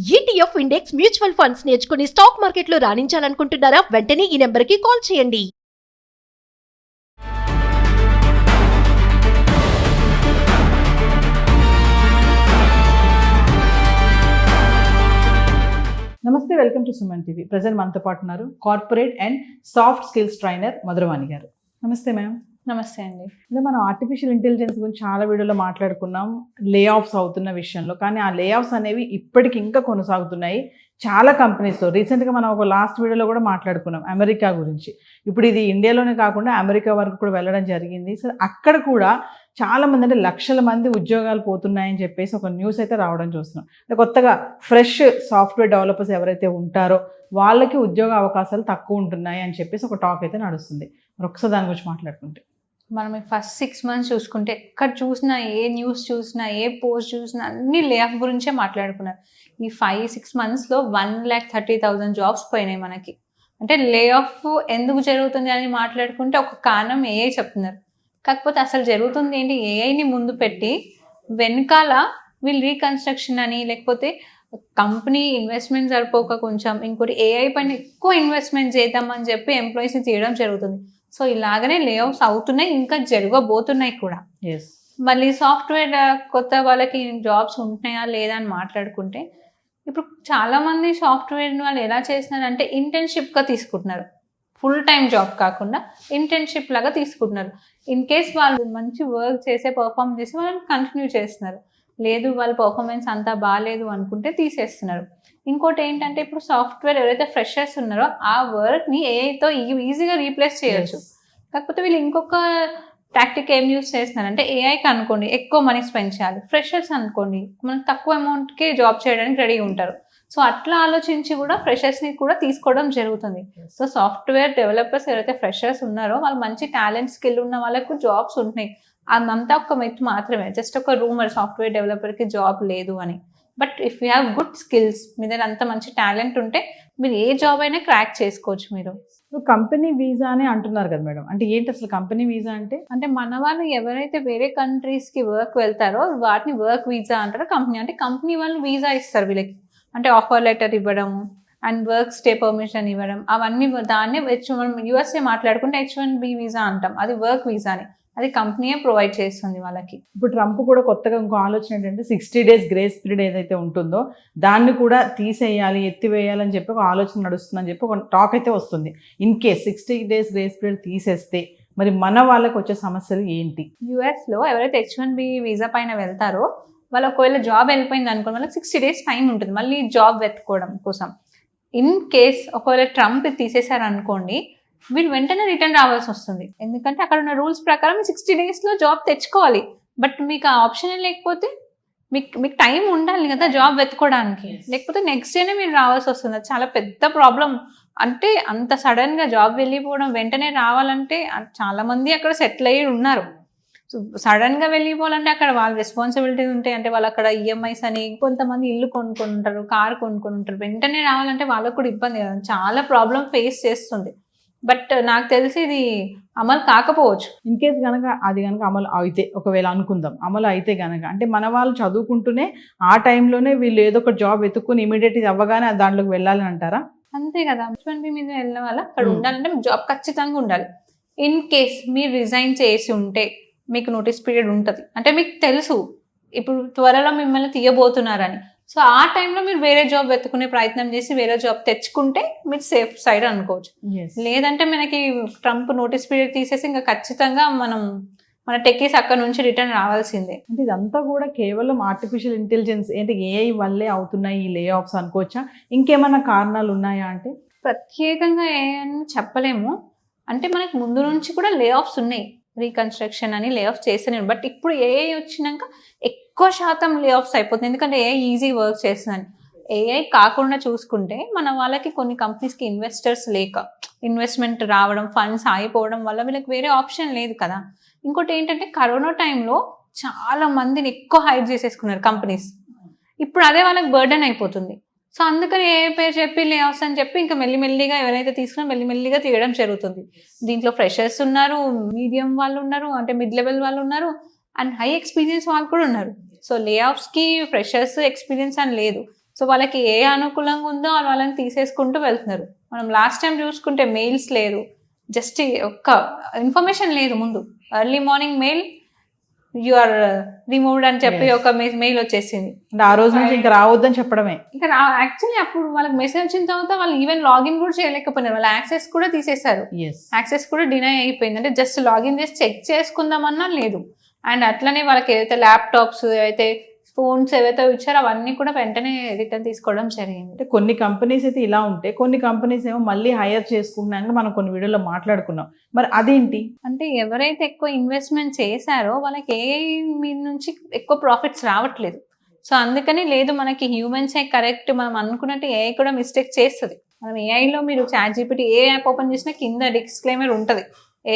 ETF index mutual funds నేర్చుకుని stock మార్కెట్లో రాణించాలనుకుంటున్నారా? వెంటనే ఈ నెంబర్కి కాల్ చేయండి. నమస్తే, welcome to Suman TV. Present మనతో పాటు ఉన్నారు corporate and soft skills trainer Madhuravani గారు. నమస్తే మ్యామ్. నమస్తే అండి. అంటే మనం ఆర్టిఫిషియల్ ఇంటెలిజెన్స్ గురించి చాలా వీడియోలో మాట్లాడుకున్నాం, లే ఆఫ్స్ అవుతున్న విషయంలో. కానీ ఆ లే ఆఫ్స్ అనేవి ఇప్పటికి ఇంకా కొనసాగుతున్నాయి చాలా కంపెనీస్లో. రీసెంట్గా మనం ఒక లాస్ట్ వీడియోలో కూడా మాట్లాడుకున్నాం అమెరికా గురించి. ఇప్పుడు ఇది ఇండియాలోనే కాకుండా అమెరికా వరకు కూడా వెళ్ళడం జరిగింది. సో అక్కడ కూడా చాలామంది, అంటే లక్షల మంది ఉద్యోగాలు పోతున్నాయని చెప్పేసి ఒక న్యూస్ అయితే రావడం చూస్తున్నాం. అంటే కొత్తగా ఫ్రెష్ సాఫ్ట్వేర్ డెవలపర్స్ ఎవరైతే ఉంటారో వాళ్ళకి ఉద్యోగ అవకాశాలు తక్కువ ఉంటున్నాయి అని చెప్పేసి ఒక టాక్ అయితే నడుస్తుంది. మరి ఒకసారి దాని గురించి మాట్లాడుకుంటే, మనం ఫస్ట్ 6 months చూసుకుంటే ఎక్కడ చూసినా, ఏ న్యూస్ చూసినా, ఏ పోస్ట్ చూసినా అన్ని లే ఆఫ్ గురించే మాట్లాడుకున్నారు. ఈ 5-6 monthsలో 1,30,000 జాబ్స్ పోయినాయి మనకి. అంటే లే ఆఫ్ ఎందుకు జరుగుతుంది అని మాట్లాడుకుంటే ఒక కారణం ఏఐ చెప్తున్నారు. కాకపోతే అసలు జరుగుతుంది ఏంటి? ఏఐని ముందు పెట్టి వెనకాల వీళ్ళు రీకన్స్ట్రక్షన్ అని, లేకపోతే కంపెనీ ఇన్వెస్ట్మెంట్ సరిపోక కొంచెం ఇంకోటి ఏఐ పైన ఎక్కువ ఇన్వెస్ట్మెంట్ చేద్దామని చెప్పి ఎంప్లాయీస్ని తీయడం జరుగుతుంది. సో ఇలాగనే లే ఆఫ్స్ అవుతున్నాయి, ఇంకా జరగబోతున్నాయి కూడా. మళ్ళీ సాఫ్ట్వేర్ కొత్త వాళ్ళకి జాబ్స్ ఉంటున్నాయా లేదా అని మాట్లాడుకుంటే, ఇప్పుడు చాలామంది సాఫ్ట్వేర్ వాళ్ళు ఎలా చేస్తున్నారంటే ఇంటర్న్షిప్గా తీసుకుంటున్నారు. ఫుల్ టైం జాబ్ కాకుండా ఇంటర్న్షిప్ లాగా తీసుకుంటున్నారు. ఇన్ కేస్ వాళ్ళు మంచి వర్క్ చేసే పర్ఫామ్ చేసి వాళ్ళని కంటిన్యూ చేస్తున్నారు. లేదు వాళ్ళ పర్ఫార్మెన్స్ అంతా బాగాలేదు అనుకుంటే తీసేస్తున్నారు. ఇంకోటి ఏంటంటే, ఇప్పుడు సాఫ్ట్వేర్ ఎవరైతే ఫ్రెషర్స్ ఉన్నారో ఆ వర్క్ని ఏఐతో ఈజీగా రీప్లేస్ చేయొచ్చు. కాకపోతే వీళ్ళు ఇంకొక టాక్టిక్ ఏం యూస్ చేస్తున్నారంటే, ఏఐకి అనుకోండి ఎక్కువ మనీ స్పెండ్ చేయాలి, ఫ్రెషర్స్ అనుకోండి మనకు తక్కువ అమౌంట్కి జాబ్ చేయడానికి రెడీ ఉంటారు. సో అట్లా ఆలోచించి కూడా ఫ్రెషర్స్ని కూడా తీసుకోవడం జరుగుతుంది. సో సాఫ్ట్వేర్ డెవలపర్స్ ఎవరైతే ఫ్రెషర్స్ ఉన్నారో వాళ్ళు మంచి టాలెంట్ స్కిల్ ఉన్న వాళ్ళకు జాబ్స్ ఉంటున్నాయి. అదంతా ఒక మిత్ మాత్రమే, జస్ట్ ఒక రూమర్ సాఫ్ట్వేర్ డెవలపర్కి జాబ్ లేదు అని. But if you have good skills, మీ దగ్గర అంత మంచి టాలెంట్ ఉంటే మీరు ఏ జాబ్ అయినా క్రాక్ చేసుకోవచ్చు. మీరు కంపెనీ వీసా అని అంటున్నారు కదా మేడం, అంటే ఏంటి అసలు కంపెనీ వీసా అంటే? అంటే మన వాళ్ళు ఎవరైతే వేరే కంట్రీస్కి వర్క్ వెళ్తారో వాటిని వర్క్ వీసా అంటారు. కంపెనీ అంటే కంపెనీ వాళ్ళు వీసా ఇస్తారు వీళ్ళకి, అంటే ఆఫర్ లెటర్ ఇవ్వడం అండ్ వర్క్ స్టే పర్మిషన్ ఇవ్వడం, అవన్నీ దాన్నే యూఎస్ఏ మాట్లాడుకుంటే H1B వీసా అంటాం. అది వర్క్ వీసాని, అది కంపెనీయే ప్రొవైడ్ చేస్తుంది వాళ్ళకి. ఇప్పుడు ట్రంప్ కూడా కొత్తగా ఇంకో ఆలోచన ఏంటంటే 60 days గ్రేస్ పీరియడ్ ఏదైతే ఉంటుందో దాన్ని కూడా తీసేయాలి, ఎత్తివేయాలని చెప్పి ఒక ఆలోచన నడుస్తుందని చెప్పి ఒక టాక్ అయితే వస్తుంది. In case 60 days grace period తీసేస్తే మరి మన వాళ్ళకి వచ్చే సమస్యలు ఏంటి? యూఎస్లో ఎవరైతే H1B వీసా పైన వెళ్తారో వాళ్ళు ఒకవేళ జాబ్ వెళ్ళిపోయింది అనుకోండి, వాళ్ళకి 60 days టైం ఉంటుంది మళ్ళీ జాబ్ వెతుక్కోవడం కోసం. ఇన్ కేస్ ఒకవేళ ట్రంప్ తీసేశారనుకోండి, వీళ్ళు వెంటనే రిటర్న్ రావాల్సి వస్తుంది. ఎందుకంటే అక్కడ ఉన్న రూల్స్ ప్రకారం 60 daysలో జాబ్ తెచ్చుకోవాలి. బట్ మీకు ఆ ఆప్షన్ లేకపోతే మీకు టైం ఉండాలి కదా జాబ్ వెతుక్కోవడానికి, లేకపోతే నెక్స్ట్ డేనే మీరు రావాల్సి వస్తుంది. అది చాలా పెద్ద ప్రాబ్లం. అంటే అంత సడన్గా జాబ్ వెళ్ళిపోవడం, వెంటనే రావాలంటే చాలా మంది అక్కడ సెటిల్ అయ్యి ఉన్నారు. సో సడన్గా వెళ్ళిపోవాలంటే అక్కడ వాళ్ళ రెస్పాన్సిబిలిటీస్ ఉంటాయి. అంటే వాళ్ళు అక్కడ ఈఎంఐస్ అని, కొంతమంది ఇల్లు కొనుక్కొని ఉంటారు, కారు కొనుక్కొని ఉంటారు. వెంటనే రావాలంటే వాళ్ళకు కూడా ఇబ్బంది కదా, చాలా ప్రాబ్లం ఫేస్ చేస్తుంది. బట్ నాకు తెలిసి ఇది అమలు కాకపోవచ్చు. ఇన్ కేస్ కనుక అది కనుక అమలు అయితే, ఒకవేళ అనుకుందాం అమలు అయితే కనుక, అంటే మన వాళ్ళు చదువుకుంటూనే ఆ టైంలోనే వీళ్ళు ఏదో ఒక జాబ్ వెతుక్కుని ఇమీడియట్ అవ్వగానే దాంట్లోకి వెళ్ళాలని అంటారా? అంతే కదా. H1B మీద వెళ్ళిన వాళ్ళు అక్కడ ఉండాలంటే మీకు జాబ్ ఖచ్చితంగా ఉండాలి. ఇన్ కేస్ మీరు రిజైన్ చేసి ఉంటే మీకు నోటీస్ పీరియడ్ ఉంటుంది. అంటే మీకు తెలుసు ఇప్పుడు త్వరలో మిమ్మల్ని తీయబోతున్నారని. సో ఆ టైంలో మీరు వేరే జాబ్ వెతుకునే ప్రయత్నం చేసి వేరే జాబ్ తెచ్చుకుంటే మీరు సేఫ్ సైడ్ అనుకోవచ్చు. లేదంటే మనకి ట్రంప్ నోటీస్ పీరియడ్ తీసేసి ఇంకా ఖచ్చితంగా మన టెక్కీస్ అక్కడ నుంచి రిటర్న్ రావాల్సిందే. అంటే ఇదంతా కూడా కేవలం ఆర్టిఫిషియల్ ఇంటెలిజెన్స్ అంటే ఏఐ వల్లే అవుతున్నాయి ఈ లే ఆఫ్స్ అనుకోవచ్చా? ఇంకేమైనా కారణాలు ఉన్నాయా? అంటే ప్రత్యేకంగా ఏ అని చెప్పలేము. అంటే మనకి ముందు నుంచి కూడా లే ఆఫ్స్ ఉన్నాయి, రీకన్స్ట్రక్షన్ అని లే ఆఫ్ చేస్తూనే. బట్ ఇప్పుడు ఏఐ వచ్చినాక ఎక్కువ శాతం లే ఆఫ్స్ అయిపోతుంది, ఎందుకంటే ఏఐ ఈజీ వర్క్ చేస్తుందని. ఏఐ కాకుండా చూసుకుంటే మన వాళ్ళకి కొన్ని కంపెనీస్కి ఇన్వెస్టర్స్ లేక, ఇన్వెస్ట్మెంట్ రావడం, ఫండ్స్ ఆగిపోవడం వల్ల వీళ్ళకి వేరే ఆప్షన్ లేదు కదా. ఇంకోటి ఏంటంటే కరోనా టైంలో చాలా మందిని ఎక్కువ హైర్ చేసేసుకున్నారు కంపెనీస్. ఇప్పుడు అదే వాళ్ళకి బర్డెన్ అయిపోతుంది. సో అందుకని ఏ పేరు చెప్పి లే ఆఫ్స్ అని చెప్పి ఇంకా మెల్లిమెల్లిగా ఎవరైతే తీసుకున్నా మెల్లిమెల్లిగా తీయడం జరుగుతుంది. దీంట్లో ఫ్రెషర్స్ ఉన్నారు, మీడియం వాళ్ళు ఉన్నారు, అంటే మిడ్ లెవెల్ వాళ్ళు ఉన్నారు, అండ్ హై ఎక్స్పీరియన్స్ వాళ్ళు కూడా ఉన్నారు. సో లే ఆఫ్స్కి ఫ్రెషర్స్ ఎక్స్పీరియన్స్ అని లేదు. సో వాళ్ళకి ఏ అనుకూలంగా ఉందో వాళ్ళని తీసేసుకుంటూ వెళ్తున్నారు. మనం లాస్ట్ టైం చూసుకుంటే మెయిల్స్ లేదు, జస్ట్ ఒక్క ఇన్ఫర్మేషన్ లేదు. ముందు early morning mail you are removed అని చెప్పి ఒక మెయిల్ వచ్చేసింది. అంటే ఆ రోజు నుంచి ఇంకా రావద్దని చెప్పడమే. ఇంకా యాక్చువల్లీ అప్పుడు వాళ్ళకి మెసేజ్ వచ్చిన తర్వాత వాళ్ళు ఈవెన్ లాగిన్ కూడా చేయలేకపోయినారు. వాళ్ళ యాక్సెస్ కూడా తీసేశారు, యాక్సెస్ కూడా డినై అయిపోయింది. అంటే జస్ట్ లాగిన్ చేసి చెక్ చేసుకుందామన్నా లేదు. అండ్ అట్లనే వాళ్ళకి ఏదైతే ల్యాప్టాప్స్, ఏవైతే ఫోన్స్ ఏవైతే ఇచ్చారో అవన్నీ కూడా వెంటనే రిటర్న్ తీసుకోవడం జరిగింది. అంటే కొన్ని కంపెనీస్ అయితే ఇలా ఉంటే, కొన్ని కంపెనీస్ ఏమో మళ్ళీ హైర్ చేసుకుంటున్నాక మనం కొన్ని వీడియోలో మాట్లాడుకున్నాం. మరి అదేంటి అంటే ఎవరైతే ఎక్కువ ఇన్వెస్ట్మెంట్ చేశారో వాళ్ళకి ఏఐ మీద నుంచి ఎక్కువ ప్రాఫిట్స్ రావట్లేదు. సో అందుకని లేదు, మనకి హ్యూమన్సే కరెక్ట్, మనం అనుకున్నట్టు ఏఐ కూడా మిస్టేక్ చేస్తుంది. మనం ఏఐలో మీరు ChatGPT ఏ యాప్ ఓపెన్ చేసినా కింద డిస్క్లైమర్ ఉంటుంది,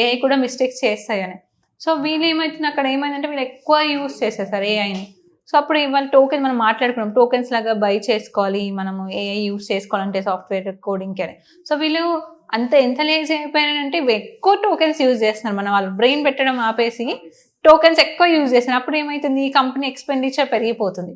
ఏఐ కూడా మిస్టేక్స్ చేస్తాయి అని. సో వీళ్ళు ఏమవుతుంది, అక్కడ ఏమైందంటే వీళ్ళు ఎక్కువ యూస్ చేసేసారు ఏఐని. సో అప్పుడు ఇవాళ టోకెన్ మనం మాట్లాడుకున్నాం, టోకెన్స్ లాగా బై చేసుకోవాలి మనము ఏఐ యూస్ చేసుకోవాలంటే సాఫ్ట్వేర్ కోడింగ్కి అని. సో వీళ్ళు ఎంత లేజీ అయిపోయారంటే ఎక్కువ టోకెన్స్ యూజ్ చేస్తున్నారు. మనం వాళ్ళు బ్రెయిన్ పెట్టడం ఆపేసి టోకెన్స్ ఎక్కువ యూజ్ చేస్తున్నారు. అప్పుడు ఏమవుతుంది, ఈ కంపెనీ ఎక్స్పెండిచర్ పెరిగిపోతుంది.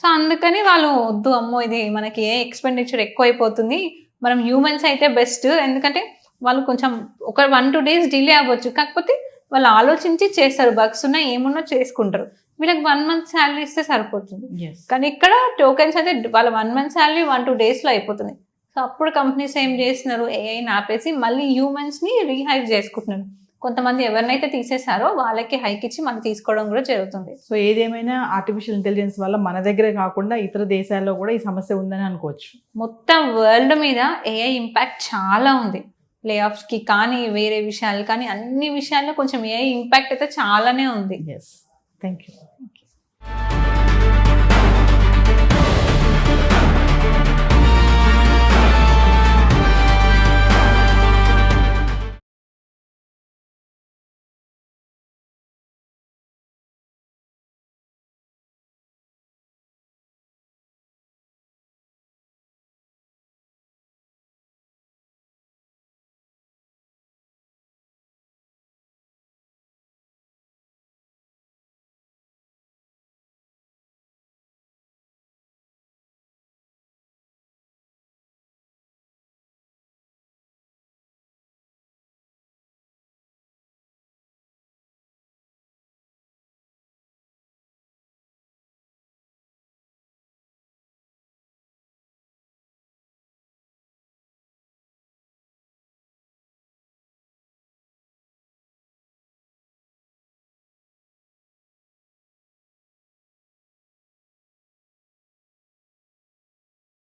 సో అందుకని వాళ్ళు వద్దు, అమ్మో ఇది మనకి ఏ ఎక్స్పెండిచర్ ఎక్కువ అయిపోతుంది, మనం హ్యూమన్స్ అయితే బెస్ట్. ఎందుకంటే వాళ్ళు కొంచెం ఒక 1-2 days డిలే అవ్వచ్చు, కాకపోతే వాళ్ళు ఆలోచించి చేస్తారు. బగ్స్ ఉన్నా ఏమున్నా చేసుకుంటారు. వీళ్ళకి 1 month శాలరీ ఇస్తే సరిపోతుంది. కానీ ఇక్కడ టోకెన్స్ అయితే వాళ్ళ 1 month శాలరీ 1-2 daysలో అయిపోతుంది. సో అప్పుడు కంపెనీస్ ఏం చేస్తున్నారు, ఏఐని ఆపేసి మళ్ళీ హ్యూమన్స్ని రీహైర్ చేసుకుంటున్నారు. కొంతమంది ఎవరినైతే తీసేశారో వాళ్ళకి హైక్ ఇచ్చి మనం తీసుకోవడం కూడా జరుగుతుంది. సో ఏదేమైనా ఆర్టిఫిషియల్ ఇంటెలిజెన్స్ వల్ల మన దగ్గరే కాకుండా ఇతర దేశాల్లో కూడా ఈ సమస్య ఉందని అనుకోవచ్చు. మొత్తం వరల్డ్ మీద ఏఐ ఇంపాక్ట్ చాలా ఉంది. లే ఆఫ్స్కి కానీ వేరే విషయాలు కానీ అన్ని విషయాల్లో కొంచెం ఏఐ ఇంపాక్ట్ అయితే చాలానే ఉంది. Thank you.